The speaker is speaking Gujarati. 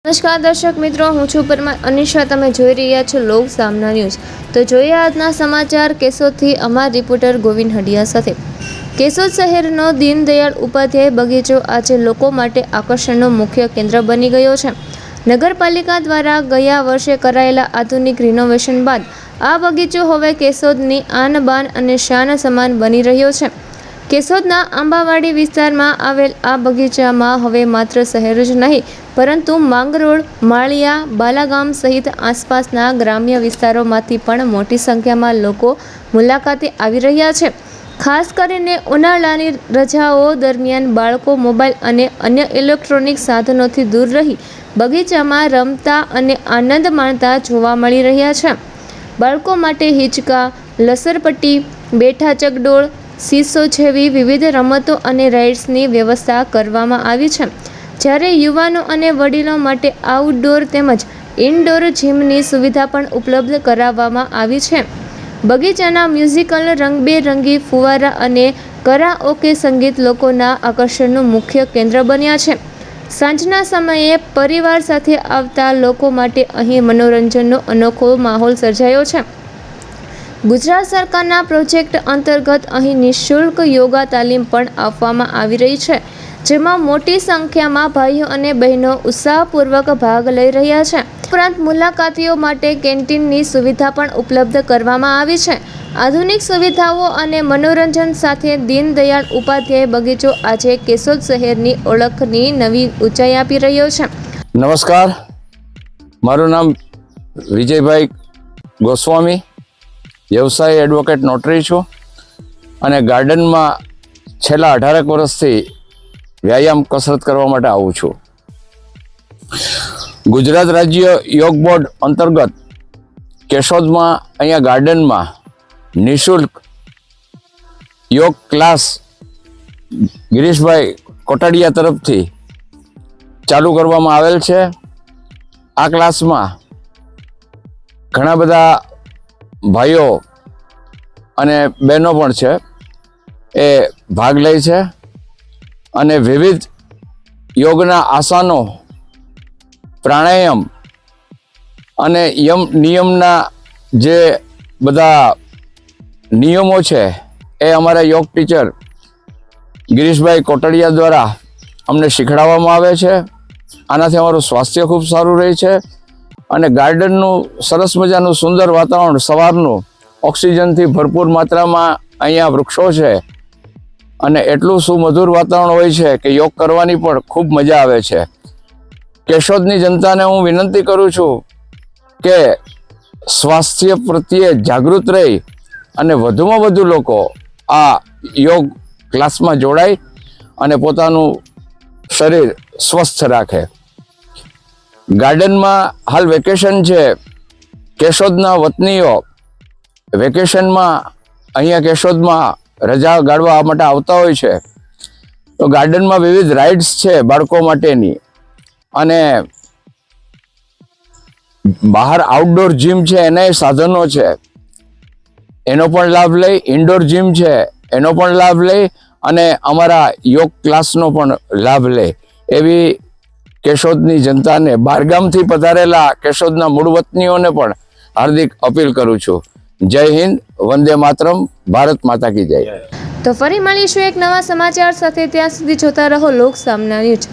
નમસ્કાર દર્શક મિત્રો, હું છું પરમાર અનિશા. તમે જોઈ રહ્યા છો લોક સામના ન્યૂઝ. તો જોઈએ આજના સમાચાર કેશોદથી અમારા રિપોર્ટર ગોવિંદ હડિયા સાથે. કેશોદ શહેરનો દીનદયાળ ઉપાધ્યાય બગીચો આજે લોકો માટે આકર્ષણનું મુખ્ય કેન્દ્ર બની ગયો છે. નગરપાલિકા દ્વારા ગયા વર્ષે કરાયેલા આધુનિક રિનોવેશન બાદ આ બગીચો હવે કેશોદની આન બાન અને શાન સમાન બની રહ્યો છે. કેશોદના આંબાવાડી વિસ્તારમાં આવેલ આ બગીચામાં હવે માત્ર શહેર જ નહીં પરંતુ માંગરોળ, માળિયા, બાલાગામ સહિત આસપાસના ગ્રામ્ય વિસ્તારોમાંથી પણ મોટી સંખ્યામાં લોકો મુલાકાતે આવી રહ્યા છે. ખાસ કરીને ઉનાળાની રજાઓ દરમિયાન બાળકો મોબાઈલ અને અન્ય ઇલેક્ટ્રોનિક સાધનોથી દૂર રહી બગીચામાં રમતા અને આનંદ માણતા જોવા મળી રહ્યા છે. બાળકો માટે હિંચકા, લસરપટ્ટી, બેઠા ચકડોળ, સીસો જેવી વિવિધ રમતો અને રાઇડ્સની વ્યવસ્થા કરવામાં આવી છે. જ્યારે યુવાનો અને વડીલો માટે આઉટડોર તેમજ ઇનડોર જીમની સુવિધા પણ ઉપલબ્ધ કરાવવામાં આવી છે. બગીચાના મ્યુઝિકલ, રંગબેરંગી ફુવારા અને કરાઓકે સંગીત લોકોના આકર્ષણનું મુખ્ય કેન્દ્ર બન્યા છે. સાંજના સમયે પરિવાર સાથે આવતા લોકો માટે અહીં મનોરંજનનો અનોખો માહોલ સર્જાયો છે. ગુજરાત સરકારના પ્રોજેક્ટ અંતર્ગત અહીં નિઃશુલ્ક યોગા તાલીમ પણ આપવામાં આવી રહી છે, જેમાં મોટી સંખ્યામાં ભાઈઓ અને બહેનો ઉત્સાહપૂર્વક ભાગ લઈ રહ્યા છે. ઉપરાંત મુલાકાતીઓ માટે કેન્ટીનની સુવિધા પણ ઉપલબ્ધ કરવામાં આવી છે. આધુનિક સુવિધાઓ અને મનોરંજન સાથે દીનદયાળ ઉપાધ્યાય બગીચો આજે કેશોદ શહેરની ઓળખની નવી ઊંચાઈ આપી રહ્યો છે. નમસ્કાર, મારું નામ વિજયભાઈ ગોસ્વામી, વ્યવસાય એડવોકેટ નોટરી છું અને ગાર્ડનમાં છેલ્લા 18 વર્ષથી વ્યાયામ કસરત કરવા માટે આવું છું. ગુજરાત રાજ્ય યોગ બોર્ડ અંતર્ગત કેશોદમાં અહીંયા ગાર્ડનમાં નિઃશુલ્ક યોગ ક્લાસ ગિરીશભાઈ કોટડિયા તરફથી ચાલુ કરવામાં આવેલ છે. આ ક્લાસમાં ઘણા બધા ભાઈઓ અને બહેનો પણ છે એ ભાગ લે છે અને વિવિધ યોગના આસનો, પ્રાણાયામ અને નિયમના જે બધા નિયમો છે એ અમારા યોગ ટીચર ગિરીશભાઈ કોટડિયા દ્વારા અમને શીખવાડવામાં આવે છે. આનાથી અમારું સ્વાસ્થ્ય ખૂબ સારું રહે છે અને ગાર્ડનનું સરસ મજાનું સુંદર વાતાવરણ, સવારનું ઓક્સિજનથી ભરપૂર માત્રામાં અહીંયા વૃક્ષો છે અને એટલું સુમધુર વાતાવરણ હોય છે કે યોગ કરવાની પણ ખૂબ મજા આવે છે. કેશોદની જનતાને હું વિનંતી કરું છું કે સ્વાસ્થ્ય પ્રત્યે જાગૃત રહી અને વધુમાં વધુ લોકો આ યોગ ક્લાસમાં જોડાય અને પોતાનું શરીર સ્વસ્થ રાખે. ગાર્ડનમાં હાલ વેકેશન છે. કેશોદના વતનીઓ વેકેશનમાં અહીંયા કેશોદમાં રજા ગાળવા માટે આવતા હોય છે. તો ગાર્ડનમાં વિવિધ રાઇડ્સ છે બાળકો માટેની અને બહાર આઉટડોર જીમ છે, એના સાધનો છે, એનો પણ લાભ લઈ. ઇન્ડોર જીમ છે એનો પણ લાભ લઈ અને અમારા યોગ ક્લાસનો પણ લાભ લે એવી કેશોદની જનતાને, બહારગામથી પધારેલા કેશોદના મૂળ વતનીઓને પણ હાર્દિક અપીલ કરું છું. જય હિન્દ, વંદે માતરમ, ભારત માતા કી જય. તો ફરી મળીશું એક નવા સમાચાર સાથે. ત્યાં સુધી જોતા રહો લોક સામના ન્યૂઝ.